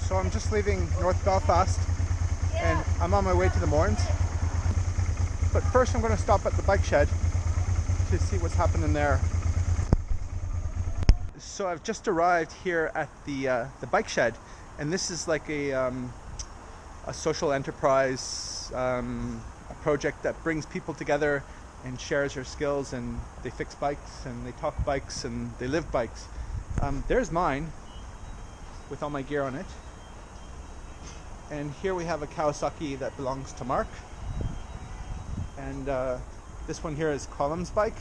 So I'm just leaving North Belfast and I'm on my way to the Mourns. But first I'm going to stop at the bike shed to see what's happening there. So I've just arrived here at the bike shed, and this is like a social enterprise, a project that brings people together and shares their skills, and they fix bikes and they talk bikes and they live bikes. There's mine with all my gear on it. And here we have a Kawasaki that belongs to Mark. And this one here is Column's bike.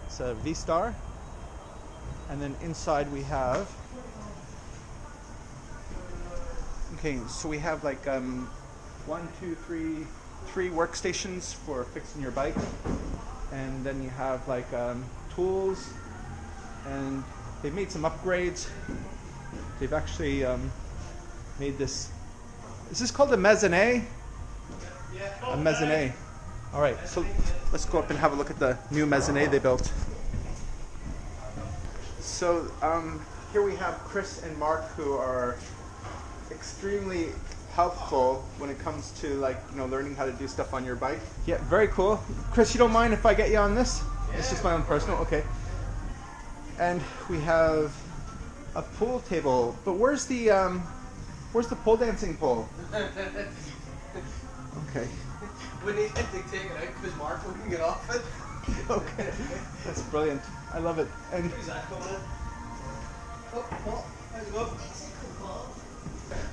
It's a V-Star. And then inside we have, okay, so we have like three workstations for fixing your bike. And then you have like tools, and they've made some upgrades. They've actually made this, is this called a mezzanine? Yeah. A mezzanine. All right, so let's go up and have a look at the new mezzanine they built. So here we have Chris and Mark, who are extremely helpful when it comes to, like, you know, learning how to do stuff on your bike. Yeah, very cool. Chris, you don't mind if I get you on this? Yeah. It's just my own personal, okay. And we have a pool table, but where's the pole dancing pole? Okay. We need to take it out because Mark wouldn't get off it. Okay, that's brilliant. I love it. And who's that coming in? Oh, Paul, how's it going?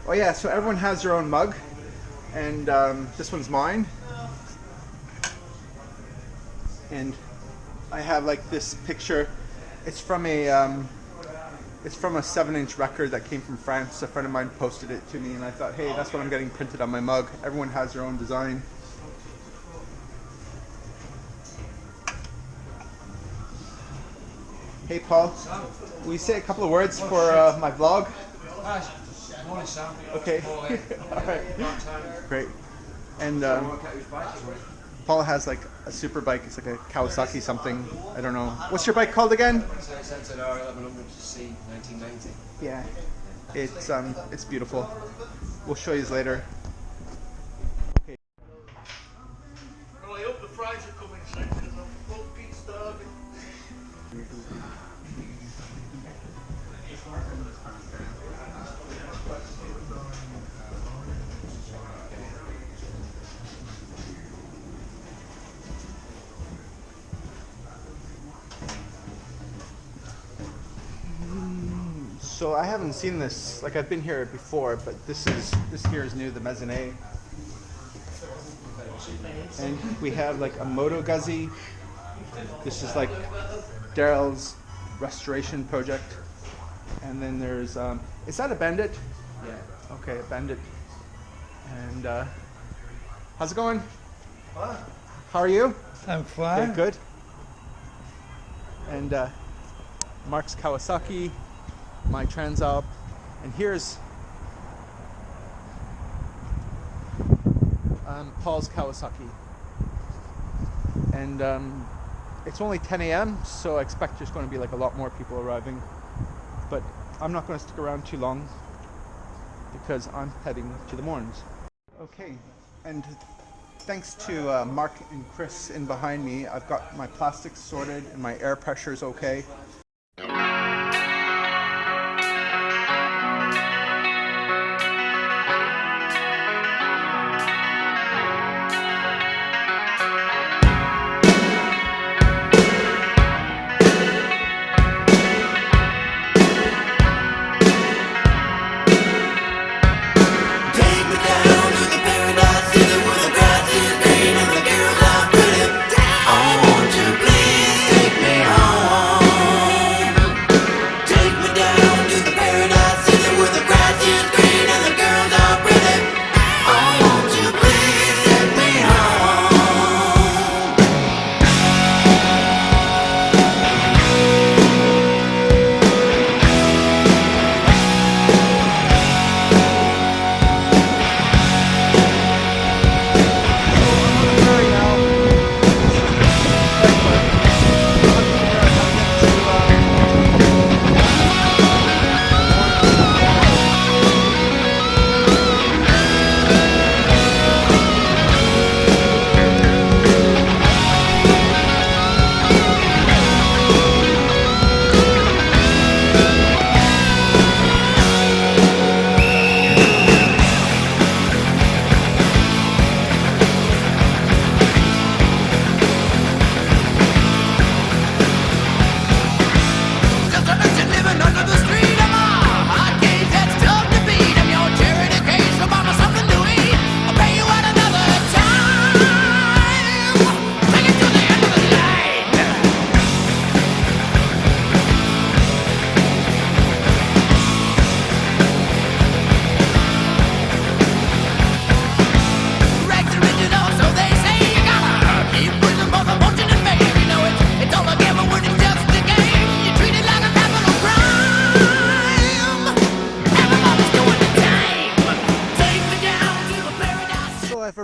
Oh yeah, so everyone has their own mug, and this one's mine. And I have like this picture. It's from a 7-inch record that came from France. A friend of mine posted it to me, and I thought, hey, that's what I'm getting printed on my mug. Everyone has their own design. Hey Paul, will you say a couple of words for my vlog? Morning, Sam. Okay. Alright. Great. And Paul has like a super bike. It's like a Kawasaki something. I don't know. What's your bike called again? It's an R1100C 1990. Yeah. It's beautiful. We'll show you later. Okay. Well, I hope the fries are coming soon because I'm fucking starving. So I haven't seen this, like I've been here before, but this here is new, the mezzanine. And we have like a Moto Guzzi. This is like Daryl's restoration project. And then there's, is that a Bandit? Yeah. Okay, a Bandit. And how's it going? What? How are you? I'm fine. Okay, good. And Mark's Kawasaki, my Transalp, and here's Paul's Kawasaki. And it's only 10 a.m., so I expect there's going to be like a lot more people arriving. But I'm not going to stick around too long because I'm heading to the Mourns. Okay, and thanks to Mark and Chris in behind me, I've got my plastics sorted and my air pressure is okay. I want to please take me home.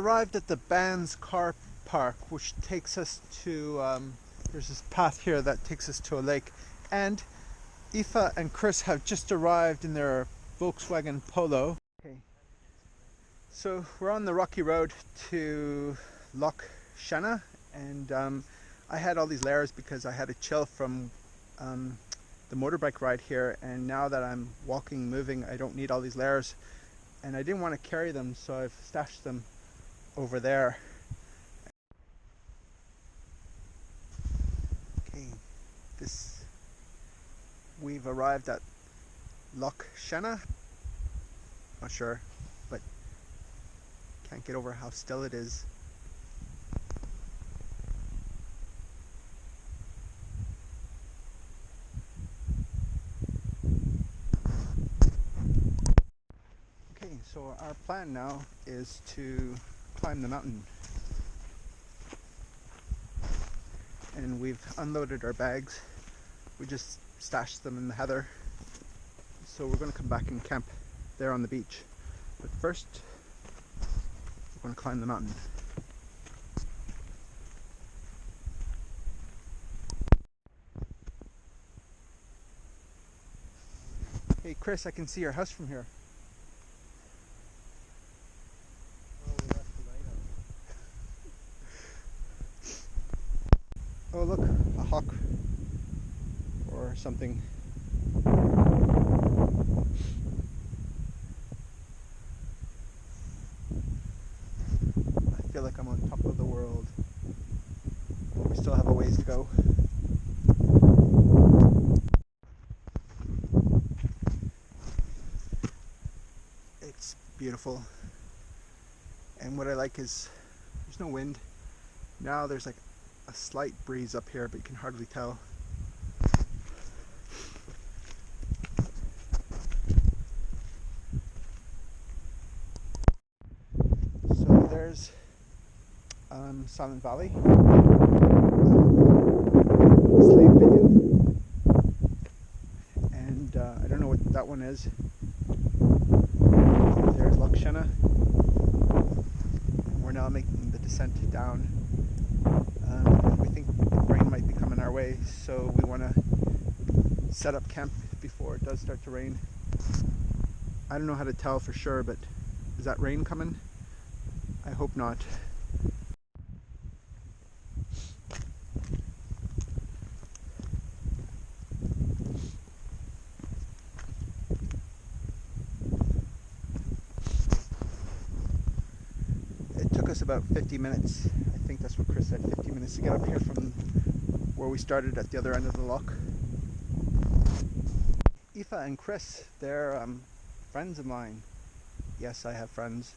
arrived at the band's car park, which takes us to, there's this path here that takes us to a lake. And Aoife and Chris have just arrived in their Volkswagen Polo. Okay. So we're on the rocky road to Loch Shannah, and I had all these layers because I had a chill from the motorbike ride here, and now that I'm walking, moving, I don't need all these layers, and I didn't want to carry them, so I've stashed them over there. Okay, we've arrived at Loch Shannah. Not sure, but can't get over how still it is. Okay, so our plan now is to climb the mountain. And we've unloaded our bags. We just stashed them in the heather. So we're going to come back and camp there on the beach. But first, we're going to climb the mountain. Hey Chris, I can see your house from here. Oh look, a hawk or something. I feel like I'm on top of the world, but we still have a ways to go. It's beautiful, and what I like is there's no wind. Now there's like a slight breeze up here, but you can hardly tell. So there's Silent Valley, Slave Vineyard, and I don't know what that one is. There's Loch Shannah. We're now making the descent down. We think rain might be coming our way, so we want to set up camp before it does start to rain. I don't know how to tell for sure, but is that rain coming? I hope not. It took us about 50 minutes. I think that's what Chris said, 50 minutes to get up here from where we started at the other end of the loch. Aoife and Chris, they're friends of mine. Yes, I have friends.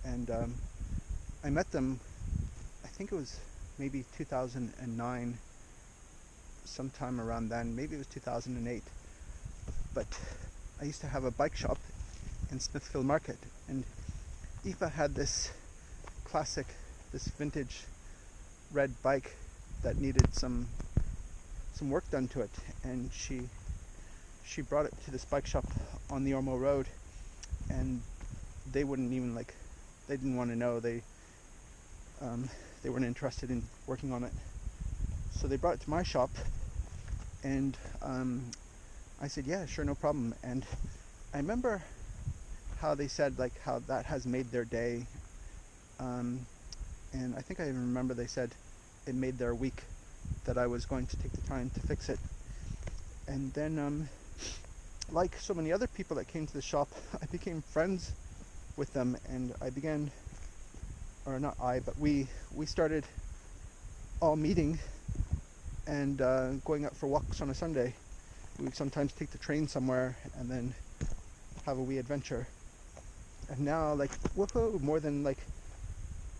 And I met them, I think it was maybe 2009, sometime around then. Maybe it was 2008. But I used to have a bike shop in Smithfield Market, and Aoife had this classic, this vintage red bike that needed some work done to it, and she brought it to this bike shop on the Ormeau Road, and they wouldn't even they didn't want to know, they weren't interested in working on it, so they brought it to my shop, and I said, yeah, sure, no problem. And I remember how they said how that has made their day, and I think I even remember they said it made their week that I was going to take the time to fix it. And then like so many other people that came to the shop, I became friends with them, and I began, or not I, but we started all meeting and going out for walks on a Sunday. We would sometimes take the train somewhere and then have a wee adventure. And now, woohoo, more than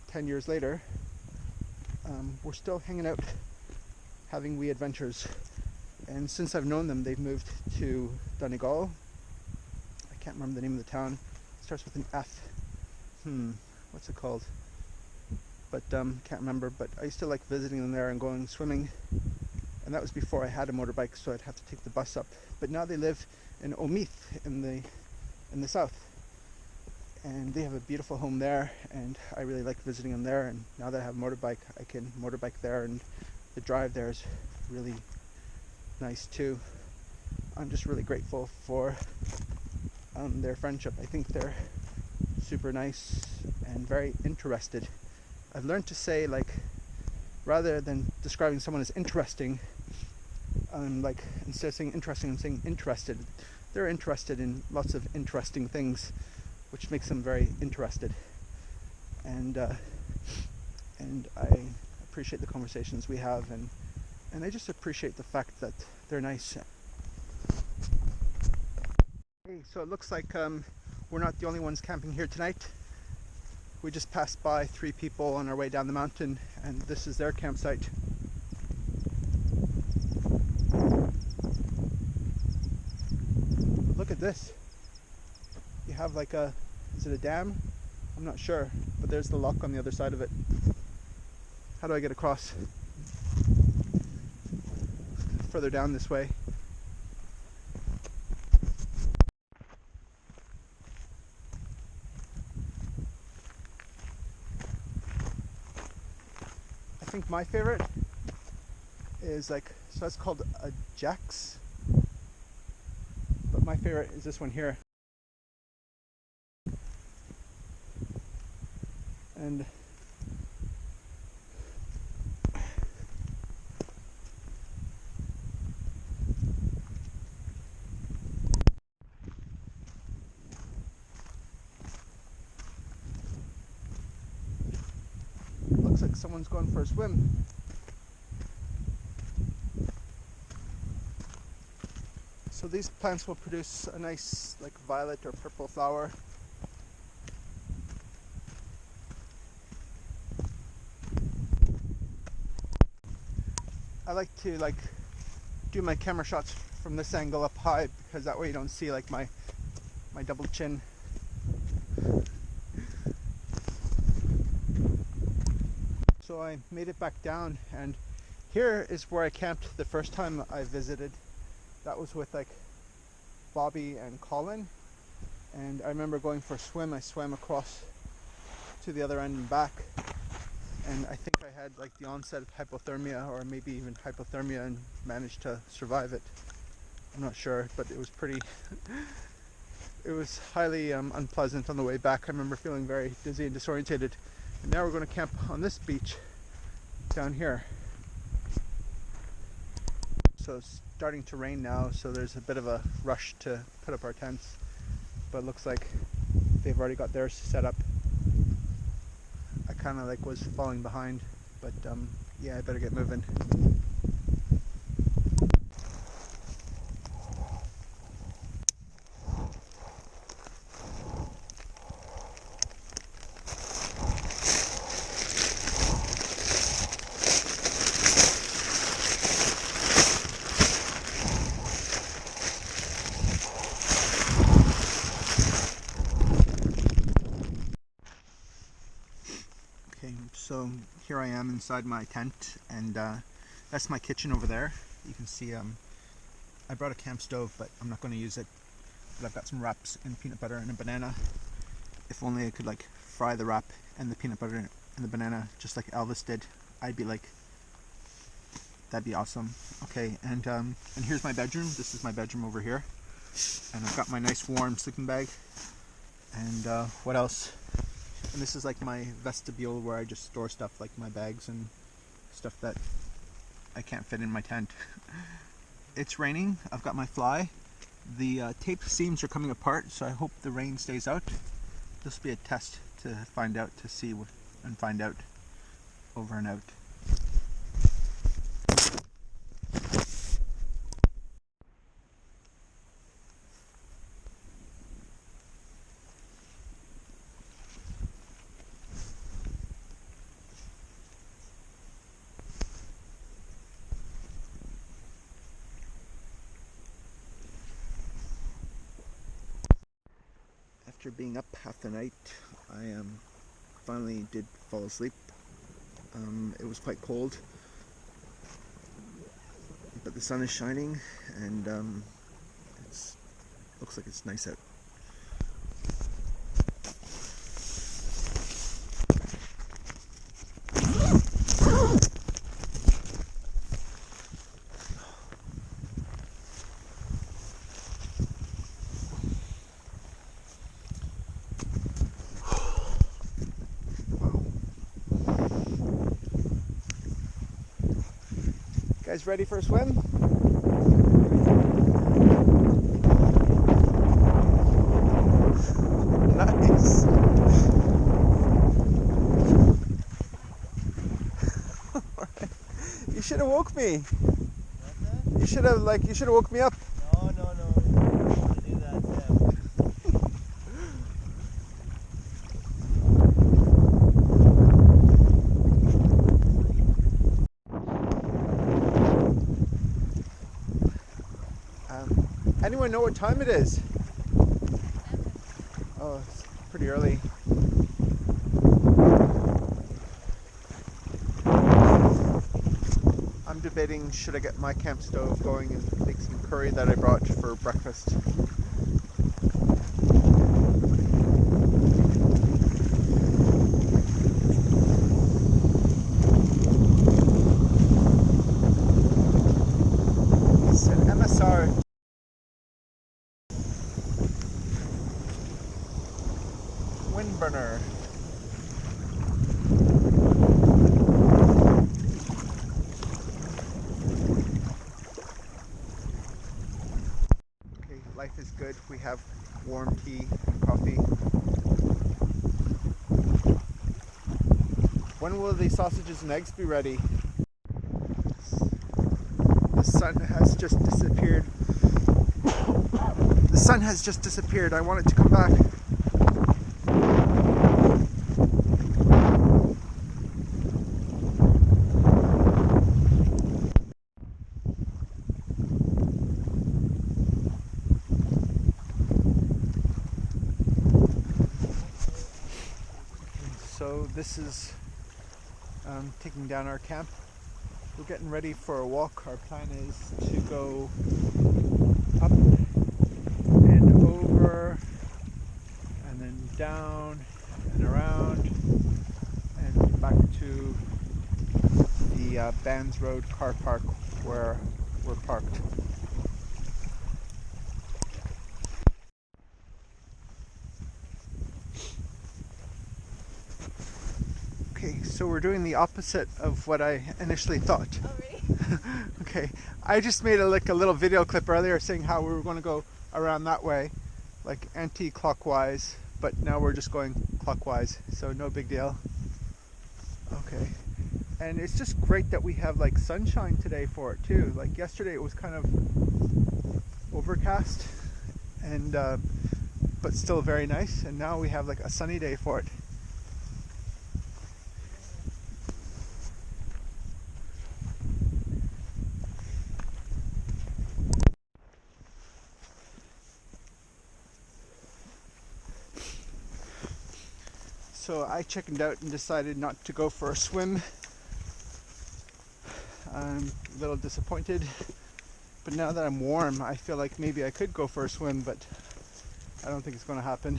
10 years later, we're still hanging out, having wee adventures. And since I've known them, they've moved to Donegal. I can't remember the name of the town. It starts with an F. What's it called? But can't remember. But I used to like visiting them there and going swimming. And that was before I had a motorbike, so I'd have to take the bus up. But now they live in Omeath in the south. and they have a beautiful home there, and I really like visiting them there. And now that I have a motorbike, I can motorbike there, and the drive there is really nice too. I'm just really grateful for their friendship. I think they're super nice and very interested. I've learned to say, like, rather than describing someone as interesting, like, instead of saying interesting, I'm saying interested. They're interested in lots of interesting things, which makes them very interested. And I appreciate the conversations we have, and I just appreciate the fact that they're nice. Hey, so it looks like we're not the only ones camping here tonight. We just passed by 3 people on our way down the mountain, and this is their campsite. Look at this. You have like is it a dam? I'm not sure, but there's the lock on the other side of it. How do I get across? Further down this way. I think my favorite is like, so that's called a Jax, but my favorite is this one here. And looks like someone's going for a swim. So these plants will produce a nice like violet or purple flower. I like to do my camera shots from this angle up high, because that way you don't see like my double chin. So I made it back down, and here is where I camped the first time I visited. That was with like Bobby and Colin, and I remember going for a swim. I swam across to the other end and back, and I think I had like the onset of hypothermia, or maybe even hypothermia, and managed to survive it. I'm not sure, but it was pretty it was highly unpleasant on the way back. I remember feeling very dizzy and disorientated. And now we're going to camp on this beach down here. So it's starting to rain now, so there's a bit of a rush to put up our tents, but it looks like they've already got theirs set up. I kind of like was falling behind, but yeah, I better get moving. Okay, so here I am inside my tent, and that's my kitchen over there. You can see I brought a camp stove, but I'm not going to use it. But I've got some wraps and peanut butter and a banana. If only I could like fry the wrap and the peanut butter and the banana just like Elvis did, I'd be like, that'd be awesome. Okay, and here's my bedroom. This is my bedroom over here, and I've got my nice warm sleeping bag. And what else? And this is like my vestibule where I just store stuff like my bags and stuff that I can't fit in my tent. It's raining. I've got my fly. The tape seams are coming apart, so I hope the rain stays out. This will be a test to find out, to see and find out over and out. After being up half the night, I finally did fall asleep. It was quite cold, but the sun is shining, and looks like it's nice out. guys ready for a swim? Nice. You should have woke me. You should have woke me up. No, no, no. You don't want to do that, Sam. Anyone know what time it is? Oh, it's pretty early. I'm debating, should I get my camp stove going and make some curry that I brought for breakfast. It's an MSR wind burner. Okay, life is good. We have warm tea and coffee. When will the sausages and eggs be ready? The sun has just disappeared. The sun has just disappeared. I want it to come back. So this is taking down our camp. We're getting ready for a walk. Our plan is to go up and over and then down and around and back to the Bands Road car park where we're parked. Okay, so we're doing the opposite of what I initially thought. Oh, really? Okay, I just made a little video clip earlier saying how we were going to go around that way, like anti-clockwise, but now we're just going clockwise, so no big deal. Okay, and it's just great that we have like sunshine today for it too. Like yesterday it was kind of overcast and but still very nice, and now we have like a sunny day for it. So I chickened out and decided not to go for a swim. I'm a little disappointed, but now that I'm warm, I feel like maybe I could go for a swim, but I don't think it's going to happen.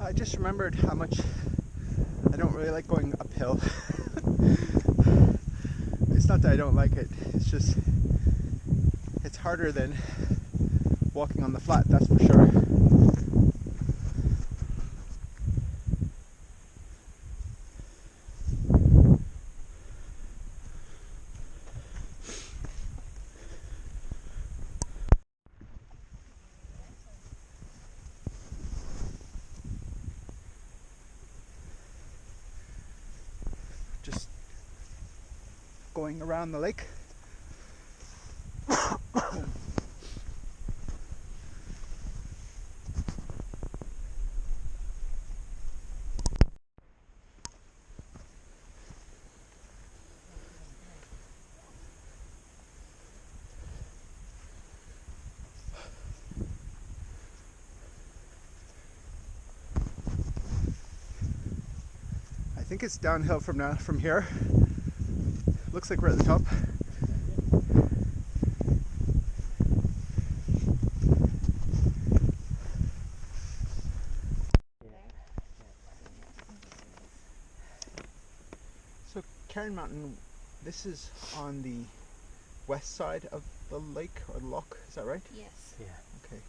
I just remembered how much I don't really like going uphill. It's not that I don't like it, it's just it's harder than walking on the flat, that's for sure. Just going around the lake. think it's downhill from here. Looks like we're at the top. So Cairn Mountain, this is on the west side of the lake or the loch, is that right? Yes. Yeah. Okay.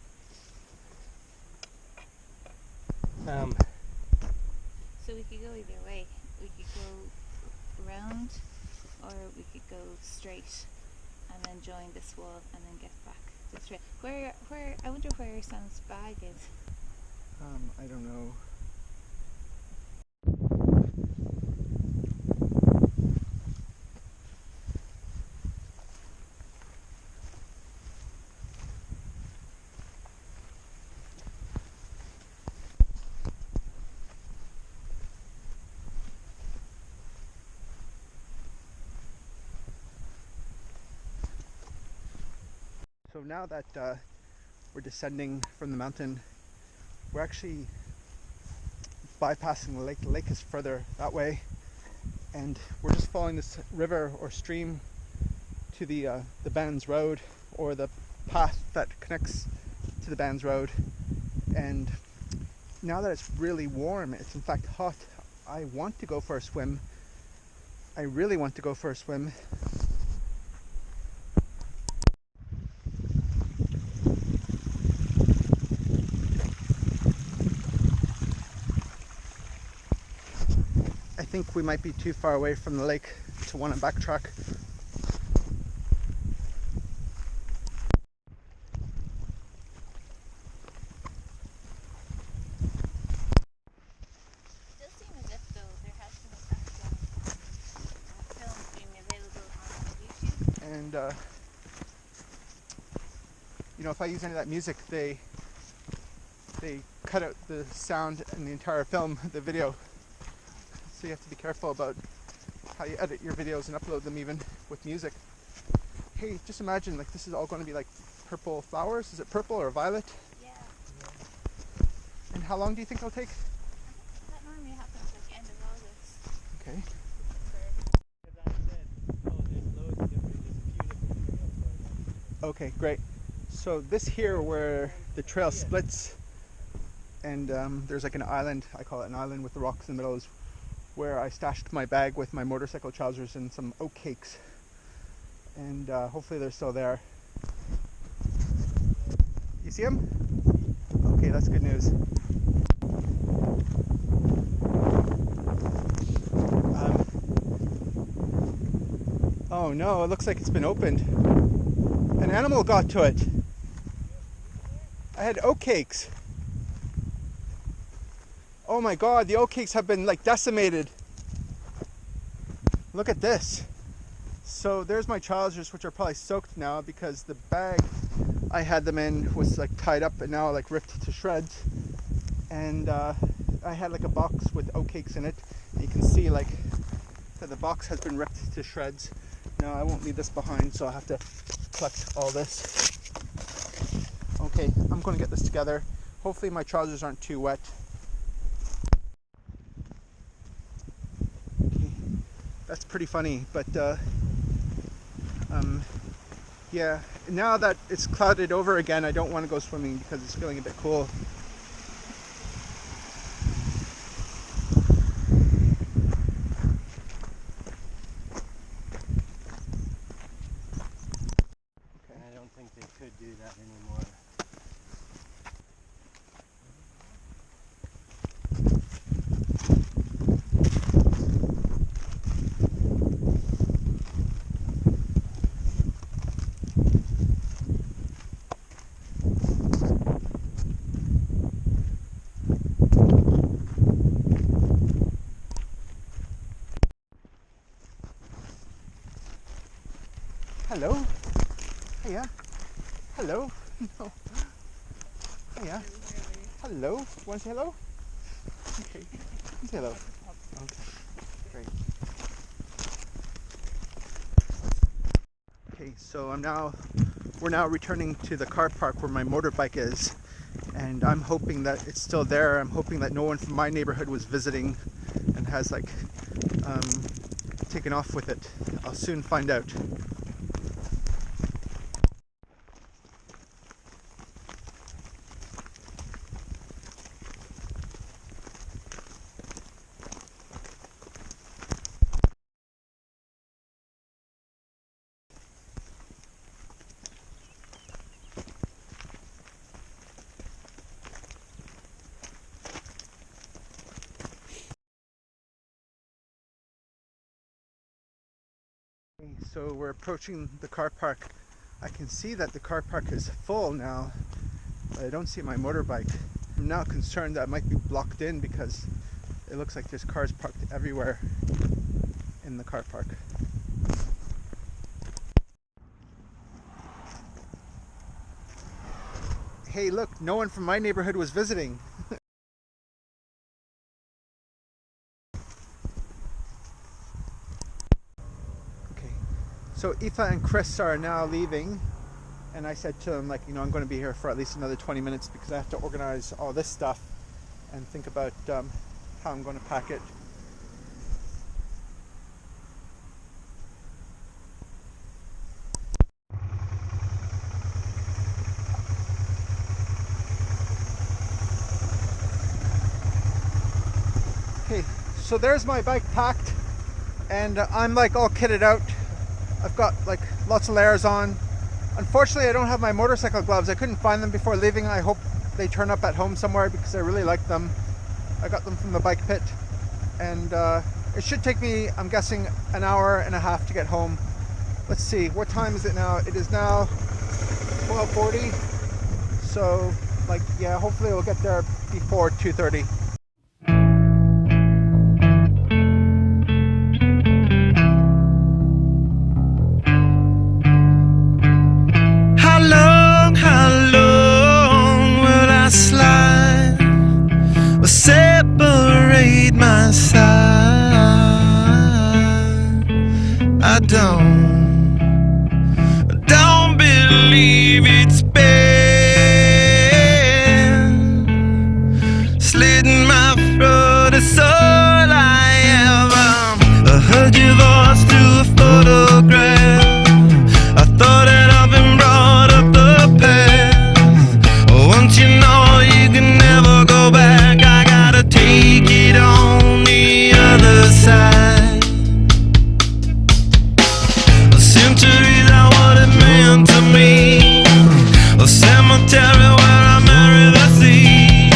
So we could go either way. We could go round, or we could go straight, and then join this wall, and then get back this way. Where? I wonder where Sam's bag is. I don't know. So now that we're descending from the mountain, we're actually bypassing the lake. The lake is further that way, and we're just following this river or stream to the Bands Road, or the path that connects to the Bands Road. And now that it's really warm, it's in fact hot, I want to go for a swim. I really want to go for a swim. I think we might be too far away from the lake to want to backtrack. It does seem as if though there has been a fact films being available on YouTube. And you know, if I use any of that music, they cut out the sound in the entire film, the video. So you have to be careful about how you edit your videos and upload them, even with music. Hey, just imagine, like, this is all going to be like purple flowers. Is it purple or violet? Yeah. And how long do you think it'll take? That normally happens like end of August. Okay. As I said, there's loads of different, there's a few different trails going on. Okay, great. So this here where the trail splits, and there's like an island, I call it an island with the rocks in the middle, is where I stashed my bag with my motorcycle trousers and some oat cakes. And hopefully they're still there. You see them? Okay, that's good news. Oh no, it looks like it's been opened. An animal got to it. I had oat cakes. Oh my god, the oat cakes have been like decimated. Look at this. So there's my trousers, which are probably soaked now because the bag I had them in was like tied up and now like ripped to shreds. And I had like a box with oat cakes in it. And you can see like that the box has been ripped to shreds. Now I won't leave this behind, so I'll have to collect all this. Okay, I'm going to get this together. Hopefully my trousers aren't too wet. Okay, that's pretty funny, but yeah, now that it's clouded over again, I don't want to go swimming because it's feeling a bit cool. I don't think they could do that anymore. Hello? Hiya. Hello? No. Hiya. Hello? Want to say hello? Okay. Say hello. Okay. Great. Okay, so we're now returning to the car park where my motorbike is, and I'm hoping that it's still there. I'm hoping that no one from my neighborhood was visiting and has like taken off with it. I'll soon find out. So we're approaching the car park. I can see that the car park is full now, but I don't see my motorbike. I'm now concerned that I might be blocked in because it looks like there's cars parked everywhere in the car park. Hey look, no one from my neighborhood was visiting. So Aoife and Chris are now leaving, and I said to them, like, you know, I'm going to be here for at least another 20 minutes because I have to organize all this stuff and think about how I'm going to pack it. Okay, so there's my bike packed, and I'm like all kitted out. I've got like lots of layers on. Unfortunately, I don't have my motorcycle gloves. I couldn't find them before leaving. I hope they turn up at home somewhere because I really like them. I got them from the bike pit, and it should take me, I'm guessing, an hour and a half to get home. Let's see, what time is it now? It is now 12:40. So, like, yeah, hopefully we'll get there before 2:30. Separate my side. I don't believe it's been slitting my throat. It's all I ever heard your voice through a photograph. I thought that I've been brought up the past. Once you know you can never go back. Take it on the other side. Centuries are what it meant to me. A cemetery where I marry the sea.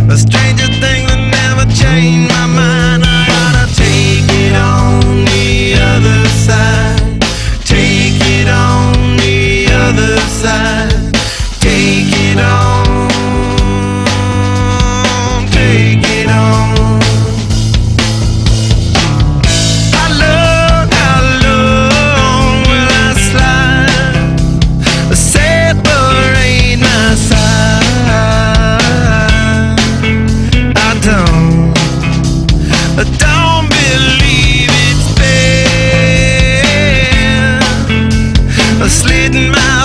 A stranger thing that never changed my mind. I gotta take it on the other side. Take it on the other side. Take it on. Slitting my